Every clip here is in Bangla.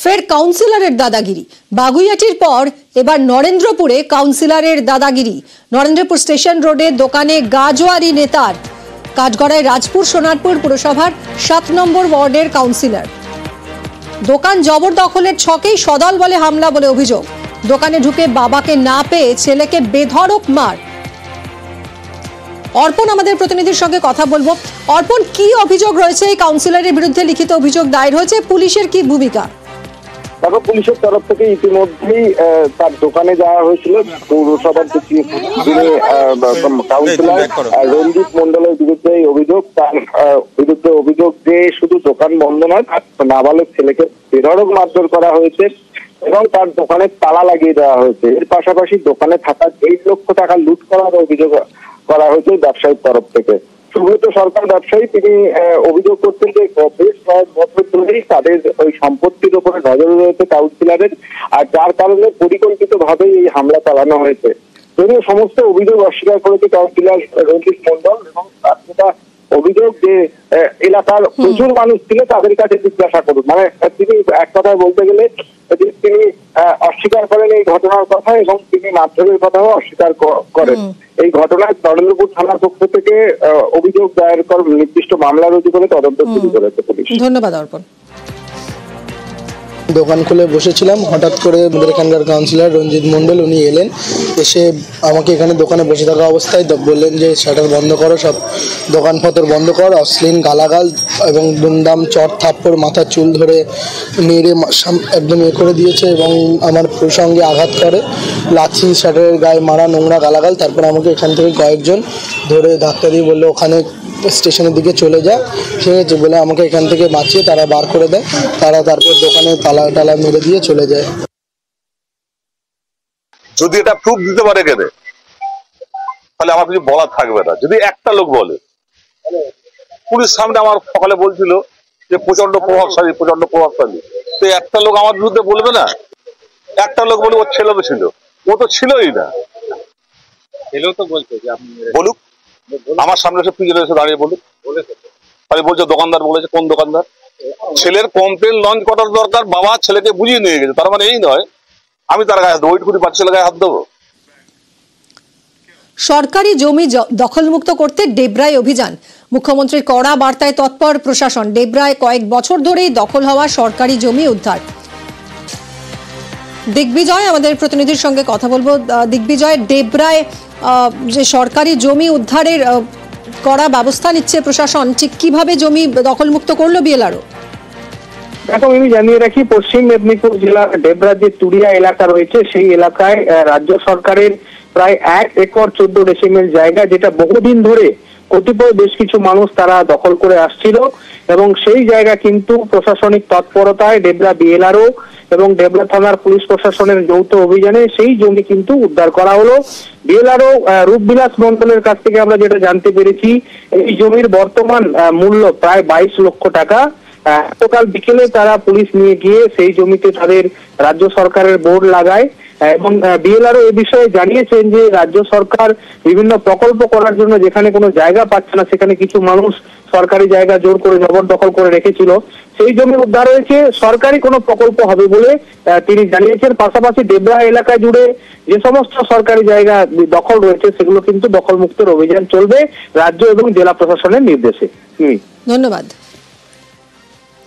ফের কাউন্সিলরের দাদাগিরি। বাগুইয়াটির পর এবার নরেন্দ্রপুরে কাউন্সিলরের দাদাগিরি। নরেন্দ্রপুর স্টেশন রোডে দোকানে গাজোয়ারি নেতার। কাঠগড়ায় রাজপুর সোনারপুর পুরসভার 7 নম্বর ওয়ার্ডের কাউন্সিলর। দোকান জবরদখলের ছকেই সদল বলে হামলা বলে অভিযোগ। দোকানে ঢুকে বাবাকে না পেয়ে ছেলেকে বেধড়ক মার। অর্পণ আমাদের প্রতিনিধির সঙ্গে কথা বলবো। অর্পণ, কি অভিযোগ রয়েছে? এই কাউন্সিলরের বিরুদ্ধে লিখিত অভিযোগ দায়ের হয়েছে, পুলিশের কি ভূমিকা? দেখো, পুলিশের তরফ থেকে ইতিমধ্যেই তার দোকানে যাওয়া হয়েছিল। পৌরসভার কাউন্সিলর রঞ্জিত মন্ডলের বিরুদ্ধে এই অভিযোগ। তার বিরুদ্ধে অভিযোগ যে শুধু দোকান বন্ধ নয়, তার নাবালক ছেলেকে বেধড়ক মারধর করা হয়েছে এবং তার দোকানে তালা লাগিয়ে দেওয়া হয়েছে। এর পাশাপাশি দোকানে থাকা 1 লক্ষ টাকা লুট করার অভিযোগ করা হয়েছে ব্যবসায়ীর তরফ থেকে। সুব্রত সরকার ব্যবসায়ী, তিনি অভিযোগ করছেন যে বেশ কয়েক বছর ধরেই তাদের ওই সম্পত্তির উপরে নজর রয়েছে কাউন্সিলরের, আর যার কারণে পরিকল্পিতভাবেই এই হামলা চালানো হয়েছে। যদিও সমস্ত অভিযোগ অস্বীকার করেছে কাউন্সিলর রঞ্জিত মন্ডল এবং তার যেটা অভিযোগ যে এলাকার প্রচুর মানুষ ছিল, তাদের কাছে জিজ্ঞাসা করুন। মানে তিনি এক কথায় বলতে গেলে তিনি অস্বীকার করেন এই ঘটনার কথা এবং তিনি মারধরের কথাও অস্বীকার করেন। এই ঘটনায় নরেন্দ্রপুর থানার পক্ষ থেকে অভিযোগ দায়ের করে নির্দিষ্ট মামলা রুজু করে তদন্ত শুরু করেছে পুলিশ। ধন্যবাদ অর্পণ। দোকান খুলে বসেছিলাম, হঠাৎ করে আমাদের এখানকার কাউন্সিলর রঞ্জিত মন্ডল উনি এলেন। এসে আমাকে এখানে দোকানে বসে থাকা অবস্থায় বললেন যে শাটার বন্ধ করো, সব দোকানপত্র বন্ধ কর। অশ্লীল গালাগাল এবং দুমদাম চট থাপ্পড়, মাথার চুল ধরে মেরে একদম করে দিয়েছে এবং আমার প্রসঙ্গে আঘাত করে। লাঠি, শাটারের গায়ে মারা, নোংরা গালাগাল। তারপর আমাকে এখান থেকে কয়েকজন ধরে ধাক্কা দিয়ে বললো ওখানে স্টেশনের দিকে চলে যায়। ঠিক আছে বলে আমাকে এখান থেকে বাঁচিয়ে তারা বার করে দেয়। তারা তারপর দোকানে তালা মেরে দিয়ে চলে যায়। যদি এটা প্রুফ দিতে পারে কেন, তাহলে আমার কিছু বলার থাকবে না। যদি একটা লোক বলে, পুলিশ সামনে আমার সকালে বলছিল যে প্রচন্ড প্রভাবশালী, তো একটা লোক আমার বিরুদ্ধে বলবে না? একটা লোক বলে ওর ছেলে তো ছিল, ও তো ছিলই না। বলুক, আমার সামনে এসে পিছনে এসে দাঁড়িয়ে বলুক। তাহলে বলছে দোকানদার বলেছে। কোন দোকানদার? ছেলের কমপ্লেন লঞ্চ করার দরকার, বাবা ছেলেকে বুঝিয়ে নিয়ে গেছে। তার মানে এই নয় আমি তার গায়ে হাত দেবো, 8 ছেলে গায়ে হাত দেবো। সরকারি জমি দখলমুক্ত করতে ডেবরায় অভিযান। মুখ্যমন্ত্রীর কড়া বার্তায় তৎপর প্রশাসন। ডেবরায় কয়েক বছর ধরেই দখল হওয়া সরকারি জমি উদ্ধার। দিগ্বিজয় আমাদের প্রতিনিধির সঙ্গে কথা বলবো। দিগ্বিজয়, ডেবরায় যে সরকারি জমি উদ্ধারের কড়া ব্যবস্থা নিচ্ছে প্রশাসন, ঠিক কিভাবে জমি দখলমুক্ত করলো বিএলআরও? এখন আমি জানিয়ে রাখি, পশ্চিম মেদিনীপুর জেলার ডেবরা যে তুরিয়া এলাকা রয়েছে, সেই এলাকায় রাজ্য সরকারের প্রায় 1 একর 14 ডেসিমেল জায়গা, যেটা বহুদিন ধরে কতিপয় বেশ কিছু মানুষ তারা দখল করে আসছিল এবং সেই জায়গা কিন্তু প্রশাসনিক তৎপরতায় ডেবরা বিএলআরও এবং ডেবরা থানার পুলিশ প্রশাসনের যৌথ অভিযানে সেই জমি কিন্তু উদ্ধার করা হলো। বিএলআরও রূপবিলাস মন্ডলের কাছ থেকে আমরা যেটা জানতে পেরেছি, এই জমির বর্তমান মূল্য প্রায় 22 লক্ষ টাকা। গতকাল বিকেলে তারা পুলিশ নিয়ে গিয়ে সেই জমিতে তাদের রাজ্য সরকারের বোর্ড লাগায় এবং বিএলআরও এ বিষয়ে জানিয়েছেন যে রাজ্য সরকার বিভিন্ন প্রকল্প করার জন্য যেখানে কোনো জায়গা পাচ্ছে না, সেখানে কিছু মানুষ সরকারি জায়গা জোর করে জবরদখল করে রেখেছিল। সেই জমি উদ্ধার হয়েছে, সরকারি কোনো প্রকল্প হবে বলে তিনি জানিয়েছেন। পাশাপাশি ডেবরা এলাকা জুড়ে যে সমস্ত সরকারি জায়গা দখল রয়েছে সেগুলো কিন্তু দখলমুক্তের অভিযান চলবে রাজ্য এবং জেলা প্রশাসনের নির্দেশে। ধন্যবাদ।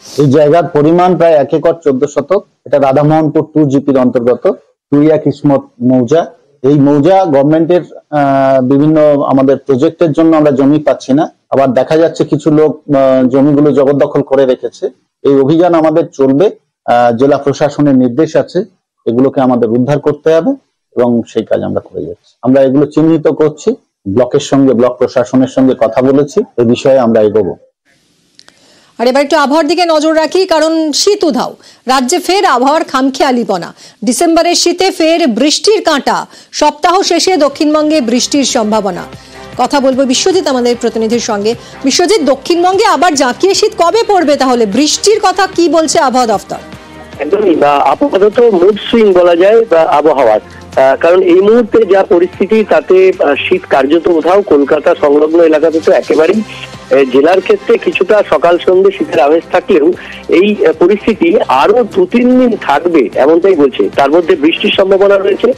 এই জায়গার পরিমাণ প্রায় 1 একর 14 শতক। এটা রাধামোহনপুর 2 জিপির অন্তর্গত তুরিয়া কিসমত মৌজা। এই মৌজা গভর্নমেন্টের বিভিন্ন আমাদের প্রজেক্টের জন্য আমরা জমি পাচ্ছি না, আবার দেখা যাচ্ছে কিছু লোক জমিগুলো জবরদখল করে রেখেছে। এই অভিযান আমাদের চলবে, জেলা প্রশাসনের নির্দেশ আছে, এগুলোকে আমাদের উদ্ধার করতে হবে এবং সেই কাজ আমরা করে যাচ্ছি। আমরা এগুলো চিহ্নিত করছি, ব্লকের সঙ্গে, ব্লক প্রশাসনের সঙ্গে কথা বলেছি, এই বিষয়ে আমরা এগোবো। আর এবার একটু আবহাওয়ার দিকে নজর রাখি, কারণ শীত উধাও। রাজ্যে ফের আবহাওয়ার খামখেয়ালিপনা। ডিসেম্বরের শীতে ফের বৃষ্টির কাঁটা। সপ্তাহ শেষে দক্ষিণবঙ্গে বৃষ্টির সম্ভাবনা। কথা বলবো বিশ্বজিৎ আমাদের প্রতিনিধির সঙ্গে। বিশ্বজিৎ, দক্ষিণবঙ্গে আবার জাঁকিয়ে শীত কবে পড়বে তাহলে? বৃষ্টির কথা কি বলছে আবহাওয়া দফতর? একদমই আপাতত মুড সুইং বলা যায় আবহাওয়ার, কারণ এই মুহূর্তে যা পরিস্থিতি তাতে শীত কার্যত উধাও। কলকাতা সংলগ্ন এলাকাতে তো একেবারেই জেলার ক্ষেত্রে কিছুটা সকাল সন্ধ্যে শীতের আমেজ থাকলেও এই পরিস্থিতি আরো 2-3 দিন থাকবে এমনটাই বলছে। তার মধ্যে বৃষ্টির সম্ভাবনা রয়েছে।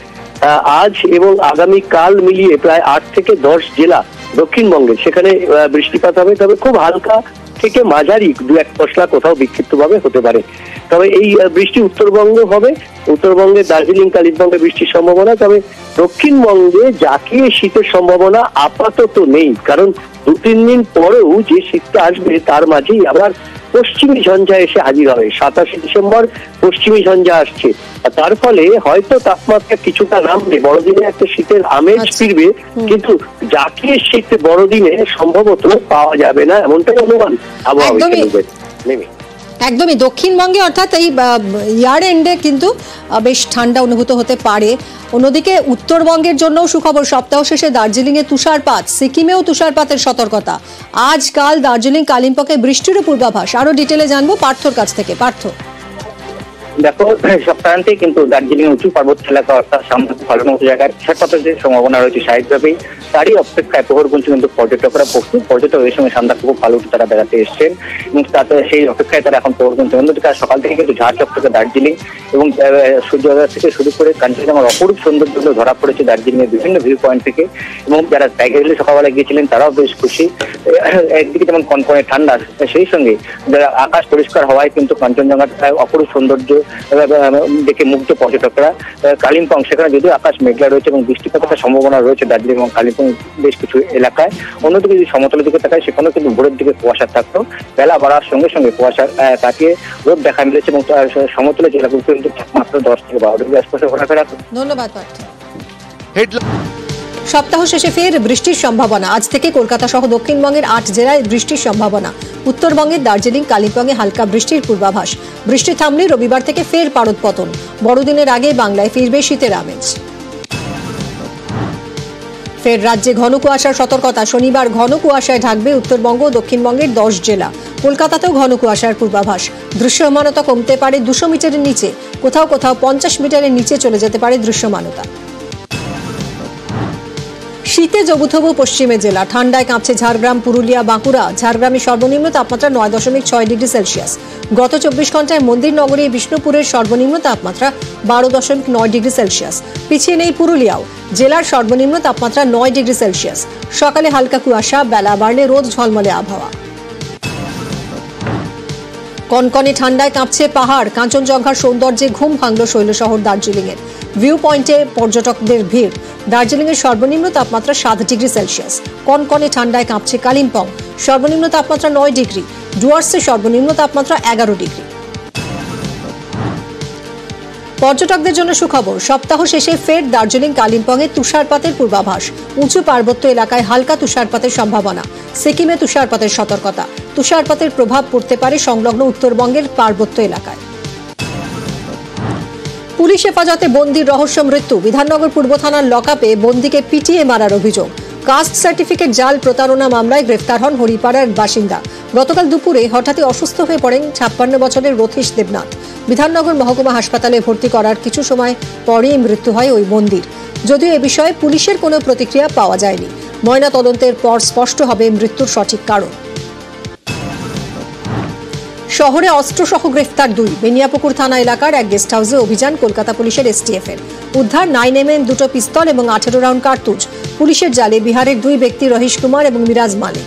আজ এবং আগামী কাল মিলিয়ে প্রায় 8 থেকে 10 জেলা দক্ষিণবঙ্গের সেখানে বৃষ্টিপাত হবে, তবে খুব হালকা থেকে মাঝারি 2-1 পশলা কোথাও বিক্ষিপ্তভাবে হতে পারে। তবে এই বৃষ্টি উত্তরবঙ্গ হবে, উত্তরবঙ্গে দার্জিলিং কালিম্পংয়ে বৃষ্টির সম্ভাবনা। তবে দক্ষিণবঙ্গে জাঁকিয়ে শীতের সম্ভাবনা আপাতত নেই, কারণ 2-3 দিন পরেও যে শীতটা আসবে তার মাঝেই আবার পশ্চিমী ঝঞ্ঝা এসে হাজির হবে। 27 ডিসেম্বর পশ্চিমী ঝঞ্ঝা আসছে, তার ফলে হয়তো তাপমাত্রা কিছুটা নামবে, বড়দিনে একটা শীতের আমেজ ফিরবে, কিন্তু জাঁকিয়ে শীত বড়দিনে সম্ভবত পাওয়া যাবে না, এমনটাই অনুমান আবহাওয়া বিজ্ঞানীদের। একদমই দক্ষিণবঙ্গে অর্থাৎ এই ইয়ার এন্ডে কিন্তু বেশ ঠান্ডা অনুভূত হতে পারে। অন্যদিকে উত্তরবঙ্গের জন্যও সুখবর, সপ্তাহ শেষে দার্জিলিংয়ে তুষারপাত, সিকিমেও তুষারপাতের সতর্কতা। আজ কাল দার্জিলিং কালিম্পংয়ে বৃষ্টিরও পূর্বাভাস। আরো ডিটেলে জানবো পার্থর কাছ থেকে। পার্থ, দেখো, সপ্তাহান্তে কিন্তু দার্জিলিং উঁচু পার্বত্য এলাকা অর্থাৎ সামুদ্রিক ফলনের মতো জায়গায় তুষারপাতের যে সম্ভাবনা রয়েছে স্বাভাবিকভাবেই, তারই অপেক্ষায় প্রহরগুঞ্জ কিন্তু পর্যটকরা প্রস্তুত। পর্যটক এই সময় সন্ধ্যা খুব ভালো তারা বেড়াতে এসছেন এবং তাতে সেই অপেক্ষায় তারা এখন প্রহরগুঞ্জ। অন্যদিকে সকাল থেকে কিন্তু ঝাড় চকচকে দার্জিলিং এবং সূর্যোদয় থেকে শুরু করে কাঞ্চনজঙ্ঘার অপরূপ সৌন্দর্যগুলো ধরা পড়েছে দার্জিলিং এর বিভিন্ন ভিউ পয়েন্ট থেকে। এবং যারা টাইগার হিলে সকালবেলা গিয়েছিলেন তারাও বেশ খুশি। একদিকে যেমন কনকনে ঠান্ডা, সেই সঙ্গে আকাশ পরিষ্কার হওয়ায় কিন্তু কাঞ্চনজঙ্ঘার অপরূপ সৌন্দর্য দেখে মুগ্ধ পর্যটকরা। কালিম্পং সেখানে যদিও আকাশ মেঘলা রয়েছে এবং বৃষ্টিপাতের সম্ভাবনা রয়েছে দার্জিলিং এবং কালিম্পং বেশ কিছু এলাকায়। অন্যদিকে যদি সমতলের দিকে তাকায় সেখানেও কিন্তু ভোরের দিকে কুয়াশা থাকতো, বেলা বাড়ার সঙ্গে সঙ্গে কুয়াশা কাটিয়ে রোদ দেখা মিলেছে এবং সমতলের জেলাগুলো কিন্তু মাত্র 10 থেকে 12 ডিগ্রি আশপাশে ঘোরাফেরা। ধন্যবাদ পার্থ। সপ্তাহ শেষে ফের বৃষ্টির সম্ভাবনা। আজ থেকে কলকাতা সহ দক্ষিণবঙ্গের 8 জেলায় বৃষ্টির সম্ভাবনা। উত্তরবঙ্গের দার্জিলিং কালিম্পংয়ে হালকা বৃষ্টির পূর্বাভাস। বৃষ্টি থামলে রবিবার থেকে ফের পারদ পতন। বড়দিনের আগে বাংলায় ফিরবে শীতের আমেজ। ফের রাজ্যে ঘন কুয়াশার সতর্কতা। শনিবার ঘন কুয়াশায় ঢাকবে উত্তরবঙ্গ ও দক্ষিণবঙ্গের 10 জেলা। কলকাতাতেও ঘন কুয়াশার পূর্বাভাস। দৃশ্যমানতা কমতে পারে 200 মিটারের নিচে, কোথাও কোথাও 50 মিটারের নিচে চলে যেতে পারে দৃশ্যমানতা। শীতে জবুথবু পশ্চিমের জেলা। ঠান্ডায় কাঁপছে ঝাড়গ্রাম, পুরুলিয়া, বাঁকুড়া। ঝাড়গ্রামে সর্বনিম্ন তাপমাত্রা 9.6 ডিগ্রি সেলসিয়াস। গত 24 ঘন্টায় মন্দির নগরী বিষ্ণুপুরের সর্বনিম্ন তাপমাত্রা 12.9 ডিগ্রি সেলসিয়াস। পিছিয়ে নেই পুরুলিয়াও। জেলার সর্বনিম্ন তাপমাত্রা 9 ডিগ্রি সেলসিয়াস। সকালে হালকা কুয়াশা, বেলা বাড়লে রোদ ঝলমলে আবহাওয়া। কনকনে ঠান্ডায় কাঁপছে পাহাড়। কাঞ্চনজঙ্ঘার সৌন্দর্যে ঘুম ভাঙল শৈলশহর দার্জিলিংয়ের। ভিউ পয়েন্টে পর্যটকদের ভিড়। দার্জিলিংয়ের সর্বনিম্ন তাপমাত্রা 7 ডিগ্রি সেলসিয়াস। কনকনে ঠান্ডায় কাঁপছে কালিম্পং। সর্বনিম্ন তাপমাত্রা 9 ডিগ্রি। ডুয়ার্সে সর্বনিম্ন তাপমাত্রা 11 ডিগ্রি। পর্যটকদের জন্য সুখবর, সপ্তাহ শেষে ফের দার্জিলিং কালিম্পংয়ে তুষারপাতের পূর্বাভাস। উঁচু পার্বত্য এলাকায় হালকা তুষারপাতের সম্ভাবনা। সিকিমে তুষারপাতের সতর্কতা। তুষারপাতের প্রভাব পড়তে পারে সংলগ্ন উত্তরবঙ্গের পার্বত্য এলাকায়। পুলিশ হেফাজতে বন্দির রহস্য মৃত্যু। বিধাননগর পূর্ব থানার লকআপে বন্দিকে পিটিয়ে মারার অভিযোগ। কাস্ট সার্টিফিকেট জাল প্রতারণা মামলায় গ্রেফতার হন হরিপাড়ার বাসিন্দা। গতকাল দুপুরে হঠাৎই অসুস্থ হয়ে পড়েন 56 বছরের রথীশ দেবনাথ। বিধাননগর মহকুমা হাসপাতালে ভর্তি করার কিছু সময় পরেই মৃত্যু হয় ওই বন্দির। যদিও এ বিষয়ে পুলিশের কোনো প্রতিক্রিয়া পাওয়া যায়নি। ময়না তদন্তের পর স্পষ্ট হবে মৃত্যুর সঠিক কারণ। শহরে অস্ত্রসহ গ্রেফতার 2। বেনিয়াপুকুর থানা এলাকার এক গেস্ট হাউসে অভিযান কলকাতা পুলিশের STF এর। উদ্ধার 9mm 2টো পিস্তল এবং 18 রাউন্ড কার্তুজ। পুলিশের জালে বিহারের 2 ব্যক্তি রহিশ কুমার এবং মিরাজ মালিক।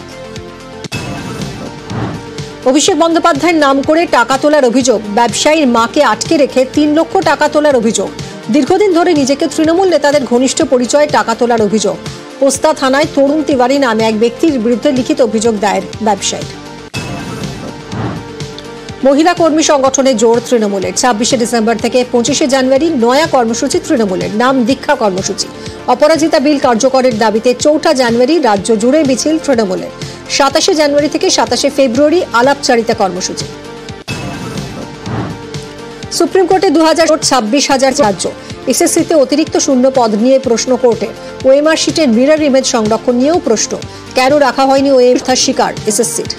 অভিষেক বন্দ্যোপাধ্যায়ের নাম করে টাকা তোলার অভিযোগ। ব্যবসায়ীর মাকে আটকে রেখে 3 লক্ষ টাকা তোলার অভিযোগ। দীর্ঘদিন ধরে নিজেকে তৃণমূল নেতাদের ঘনিষ্ঠ পরিচয়ে টাকা তোলার অভিযোগ। পোস্তা থানায় তরুণ তিওয়ারি নামে এক ব্যক্তির বিরুদ্ধে লিখিত অভিযোগ দায়ের ব্যবসায়ী। মহিলা কর্মী সংগঠনে জোর তৃণমূলের। 26 ডিসেম্বর থেকে 25 জানুয়ারি নয়া কর্মসূচি তৃণমূলের। নাম দীক্ষা কর্মসূচি। অপরাজিতা বিল কার্যকরের দাবিতে 4 জানুয়ারি রাজ্য জুড়ে মিছিল তৃণমূলের। 27 জানুয়ারি থেকে 27 ফেব্রুয়ারি আলাপচারিতা কর্মসূচি। সুপ্রিম কোর্টে 26,000 রাজ্য। এসএসসিতে অতিরিক্ত শূন্য পদ নিয়ে প্রশ্ন কোর্টের। ওএমআর শিটের মিরর ইমেজ সংরক্ষণ নিয়েও প্রশ্ন। কেন রাখা হয়নি ওএমআর শিকার এসএসসির।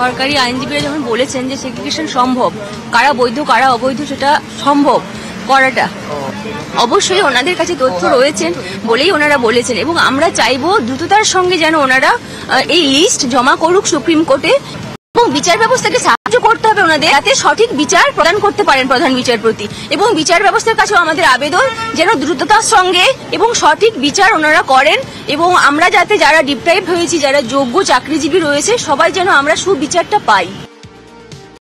সরকারি আইনজীবীরা যখন বলেছেন যে সেগ্রিগেশন সম্ভব, কারা বৈধ কারা অবৈধ সেটা সম্ভব, করাটা। অবশ্যই ওনাদের কাছে তথ্য রয়েছেন বলেই ওনারা বলেছেন, এবং আমরা চাইবো দ্রুততার সঙ্গে যেন ওনারা এই লিস্ট জমা করুক সুপ্রিম কোর্টে, এবং বিচার ব্যবস্থাকে সাহায্য করতে হবে ওনাদের, যাতে সঠিক বিচার প্রদান করতে পারেন প্রধান বিচারপতি। এবং বিচার ব্যবস্থার কাছেও আমাদের আবেদন যেন দ্রুততার সঙ্গে এবং সঠিক বিচার ওনারা করেন, এবং আমরা যাতে যারা ডিপ্রাইভ হয়েছি, যারা যোগ্য চাকরিজীবী রয়েছে, সবাই যেন আমরা সুবিচারটা পাই।